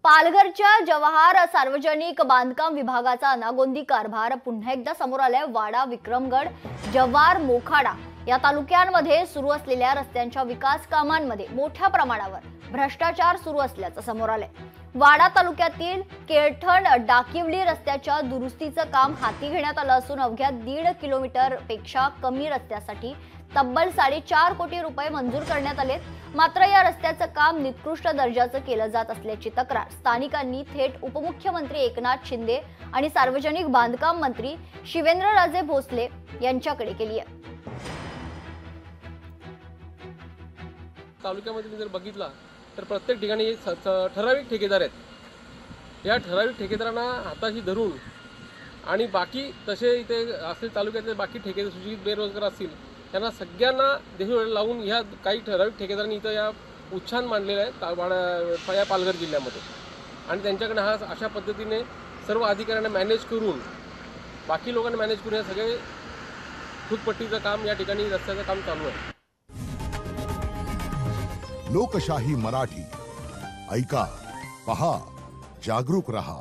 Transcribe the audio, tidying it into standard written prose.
पालघरच्या जवाहर सार्वजनिक बांधकाम विभागाचा अनागोंदी कारभार पुन्हा एकदा समोर आलाय। वाडा, विक्रमगड, जव्हार, मोखाडा या तालुक्यांमध्ये सुरू असलेल्या रस्त्यांच्या विकास कामांमध्ये मोठ्या प्रमाणावर भ्रष्टाचार सुरू असल्याचं समोर आलंय। वाडा तालुक्यातील केळठण डाकिवली रस्त्याच्या दुरुस्तीचं काम हाती घेण्यात आलं असून अवघ्या 1.5 किलोमीटर पेक्षा कमी रस्त्यासाठी तब्बल 4.5 कोटी रुपये मंजूर करण्यात आलेत। मात्र या रस्त्याचं काम निकृष्ट दर्जाचं केलं जात असल्याची तक्रार स्थानिकांनी थेट उपमुख्यमंत्री एकनाथ शिंदे आणि सार्वजनिक बांधकाम मंत्री शिवेंद्रराजे भोसले यांच्याकडे केली आहे। तालुक्यामध्ये जर बघितला तर प्रत्येक ठिकाणी ठराविक ठेकेदार आहेत। या ठराविक ठेकेदारांना हाताशी धरून आणि बाकी तसे इथे असले तालुक्यातले बाकी ठेकेदार सुशिक्षित बेरोजगार असतील त्यांना सगळ्यांना देशोळ लावून ह्या काही ठराविक ठेकेदारांनी इथं या उच्छान मांडलेला आहे या पालघर जिल्ह्यामध्ये आणि त्यांच्याकडे हा अशा पद्धतीने सर्व अधिकाऱ्यांना मॅनेज करून बाकी लोकांना मॅनेज करून हे सगळे फुटपट्टीचं काम या ठिकाणी रस्त्याचं काम चालू आहे। लोकशाही मराठी ऐका, पहा, जागरूक रहा।